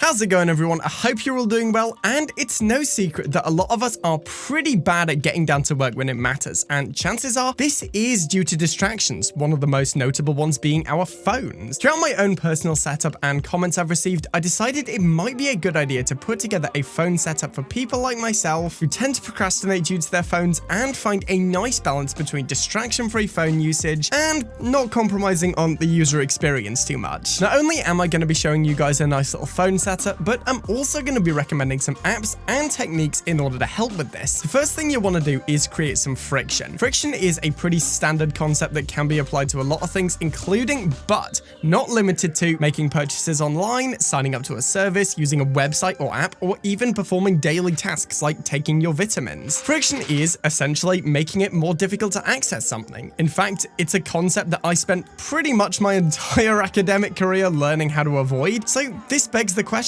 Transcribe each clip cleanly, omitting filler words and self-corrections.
How's it going, everyone? I hope you're all doing well, and it's no secret that a lot of us are pretty bad at getting down to work when it matters, and chances are this is due to distractions, one of the most notable ones being our phones. Throughout my own personal setup and comments I've received, I decided it might be a good idea to put together a phone setup for people like myself who tend to procrastinate due to their phones and find a nice balance between distraction-free phone usage and not compromising on the user experience too much. Not only am I going to be showing you guys a nice little phone setup, but I'm also going to be recommending some apps and techniques in order to help with this. The first thing you want to do is create some friction. Friction is a pretty standard concept that can be applied to a lot of things, including, but not limited to, making purchases online, signing up to a service, using a website or app, or even performing daily tasks like taking your vitamins. Friction is essentially making it more difficult to access something. In fact, it's a concept that I spent pretty much my entire academic career learning how to avoid. So this begs the question,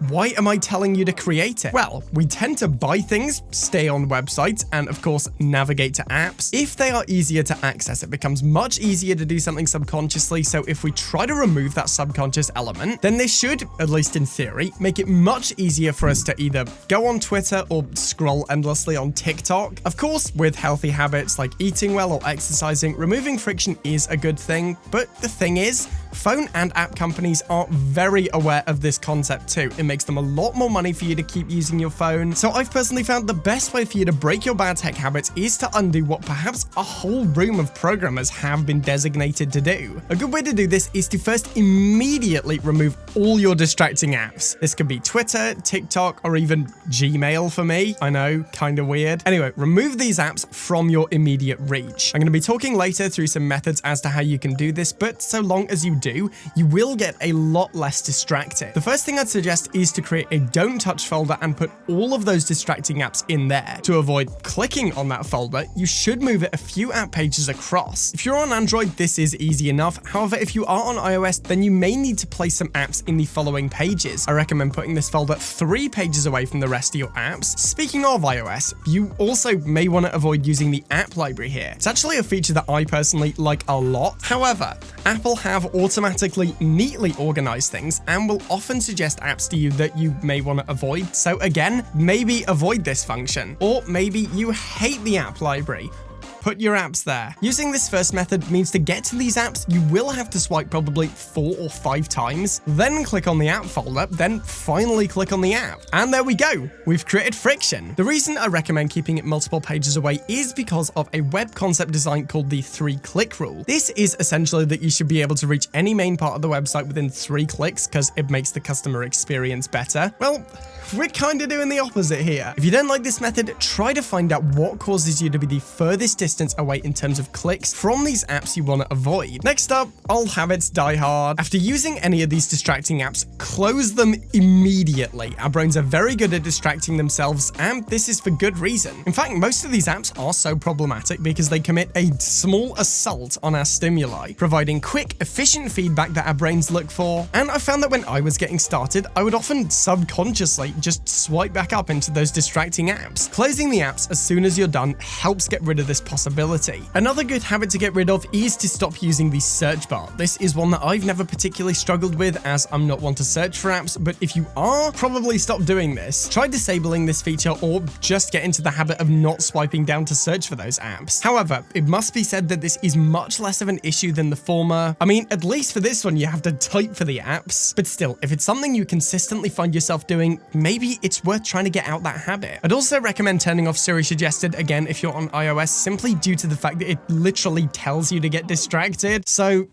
why am I telling you to create it? Well, we tend to buy things, stay on websites, and of course navigate to apps. If they are easier to access, it becomes much easier to do something subconsciously. So if we try to remove that subconscious element, then this should, at least in theory, make it much easier for us to either go on Twitter or scroll endlessly on TikTok. Of course, with healthy habits like eating well or exercising, removing friction is a good thing, but the thing is, phone and app companies are very aware of this concept too. It makes them a lot more money for you to keep using your phone. So I've personally found the best way for you to break your bad tech habits is to undo what perhaps a whole room of programmers have been designated to do. A good way to do this is to first immediately remove all your distracting apps. This could be Twitter, TikTok, or even Gmail for me. I know, kind of weird. Anyway, remove these apps from your immediate reach. I'm going to be talking later through some methods as to how you can do this, but so long as you do, you will get a lot less distracted. The first thing I'd suggest is to create a don't touch folder and put all of those distracting apps in there. To avoid clicking on that folder, you should move it a few app pages across. If you're on Android, this is easy enough. However, if you are on iOS, then you may need to place some apps in the following pages. I recommend putting this folder 3 pages away from the rest of your apps. Speaking of iOS, you also may want to avoid using the app library here. It's actually a feature that I personally like a lot. However, Apple have automatically neatly organized things and will often suggest apps to you that you may want to avoid. So again, maybe avoid this function, or maybe you hate the app library. Put your apps there. Using this first method means to get to these apps, you will have to swipe probably 4 or 5 times, then click on the app folder, then finally click on the app. And there we go. We've created friction. The reason I recommend keeping it multiple pages away is because of a web concept design called the 3-click rule. This is essentially that you should be able to reach any main part of the website within 3 clicks because it makes the customer experience better. Well, we're kind of doing the opposite here. If you don't like this method, try to find out what causes you to be the furthest distance away in terms of clicks from these apps you want to avoid. Next up, old habits die hard. After using any of these distracting apps, close them immediately. Our brains are very good at distracting themselves, and this is for good reason. In fact, most of these apps are so problematic because they commit a small assault on our stimuli, providing quick, efficient feedback that our brains look for. And I found that when I was getting started, I would often subconsciously just swipe back up into those distracting apps. Closing the apps as soon as you're done helps get rid of this possibility. Another good habit to get rid of is to stop using the search bar. This is one that I've never particularly struggled with, as I'm not one to search for apps, but if you are, probably stop doing this. Try disabling this feature or just get into the habit of not swiping down to search for those apps. However, it must be said that this is much less of an issue than the former. I mean, at least for this one, you have to type for the apps, but still, if it's something you consistently find yourself doing, maybe it's worth trying to get out that habit. I'd also recommend turning off Siri Suggested again if you're on iOS, simply due to the fact that it literally tells you to get distracted. So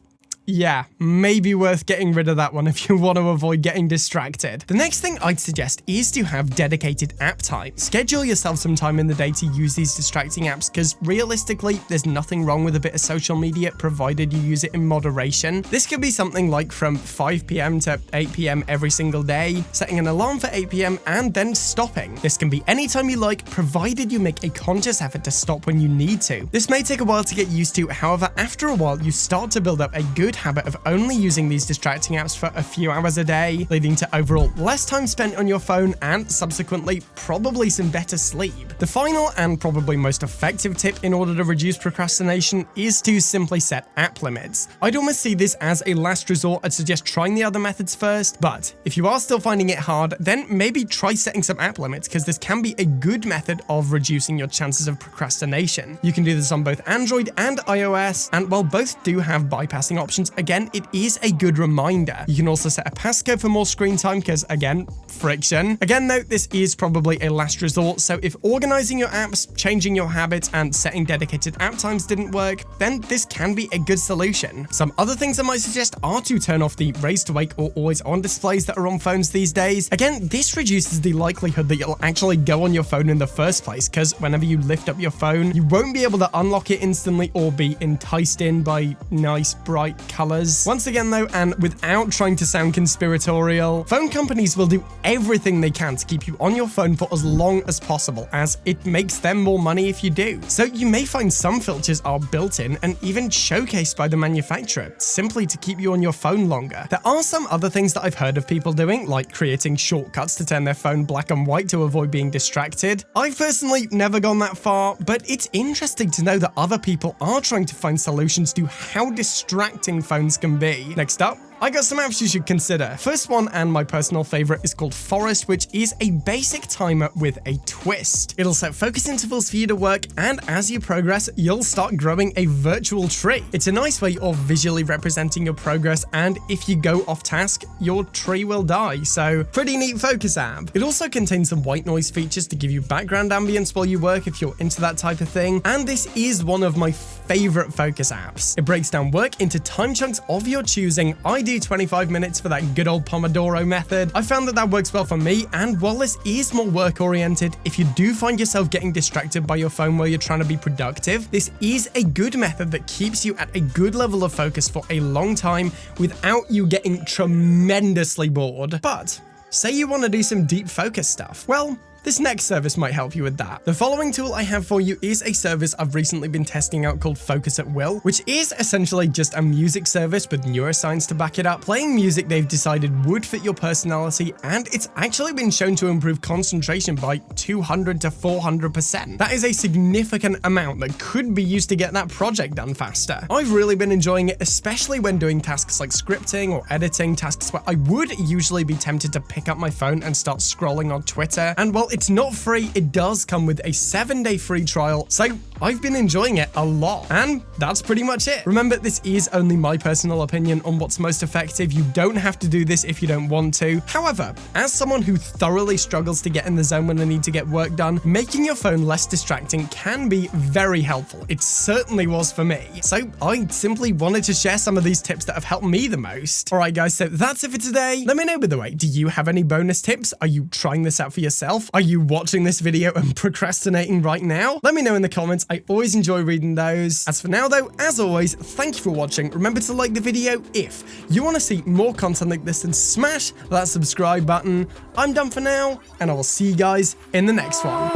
yeah, maybe worth getting rid of that one if you want to avoid getting distracted. The next thing I'd suggest is to have dedicated app time. Schedule yourself some time in the day to use these distracting apps because realistically, there's nothing wrong with a bit of social media provided you use it in moderation. This could be something like from 5 p.m. to 8 p.m. every single day, setting an alarm for 8 p.m. and then stopping. This can be anytime you like, provided you make a conscious effort to stop when you need to. This may take a while to get used to, however, after a while, you start to build up a good habit of only using these distracting apps for a few hours a day, leading to overall less time spent on your phone and subsequently probably some better sleep. The final and probably most effective tip in order to reduce procrastination is to simply set app limits. I'd almost see this as a last resort. I'd suggest trying the other methods first, but if you are still finding it hard, then maybe try setting some app limits, because this can be a good method of reducing your chances of procrastination. You can do this on both Android and iOS, and while both do have bypassing options, again, it is a good reminder. You can also set a passcode for more screen time, because again, friction. Again though, this is probably a last resort, so if organizing your apps, changing your habits, and setting dedicated app times didn't work, then this can be a good solution. Some other things I might suggest are to turn off the raise to wake or always on displays that are on phones these days. Again, this reduces the likelihood that you'll actually go on your phone in the first place, because whenever you lift up your phone, you won't be able to unlock it instantly or be enticed in by nice bright colors. Once again though, and without trying to sound conspiratorial, phone companies will do everything they can to keep you on your phone for as long as possible, as it makes them more money if you do. So you may find some filters are built in and even showcased by the manufacturer, simply to keep you on your phone longer. There are some other things that I've heard of people doing, like creating shortcuts to turn their phone black and white to avoid being distracted. I've personally never gone that far, but it's interesting to know that other people are trying to find solutions to how distracting phones can be. Next up, I got some apps you should consider. First one, and my personal favorite, is called Forest, which is a basic timer with a twist. It'll set focus intervals for you to work, and as you progress, you'll start growing a virtual tree. It's a nice way of visually representing your progress, and if you go off task, your tree will die, so pretty neat focus app. It also contains some white noise features to give you background ambience while you work if you're into that type of thing, and this is one of my favorite focus apps. It breaks down work into time chunks of your choosing. I do 25 minutes for that good old Pomodoro method. I found that that works well for me, and while this is more work oriented, if you do find yourself getting distracted by your phone while you're trying to be productive, this is a good method that keeps you at a good level of focus for a long time without you getting tremendously bored. But say you want to do some deep focus stuff. Well, this next service might help you with that. The following tool I have for you is a service I've recently been testing out called Focus at Will, which is essentially just a music service with neuroscience to back it up, playing music they've decided would fit your personality, and it's actually been shown to improve concentration by 200 to 400%. That is a significant amount that could be used to get that project done faster. I've really been enjoying it, especially when doing tasks like scripting or editing, tasks where I would usually be tempted to pick up my phone and start scrolling on Twitter. And while it's not free, it does come with a 7-day free trial, so I've been enjoying it a lot. And that's pretty much it. Remember, this is only my personal opinion on what's most effective. You don't have to do this if you don't want to. However, as someone who thoroughly struggles to get in the zone when I need to get work done, making your phone less distracting can be very helpful. It certainly was for me. So I simply wanted to share some of these tips that have helped me the most. Alright guys, so that's it for today. Let me know, by the way, do you have any bonus tips? Are you trying this out for yourself? Are you watching this video and procrastinating right now? Let me know in the comments. I always enjoy reading those. As for now though, as always, thank you for watching. Remember to like the video if you want to see more content like this, and smash that subscribe button. I'm done for now, and I will see you guys in the next one.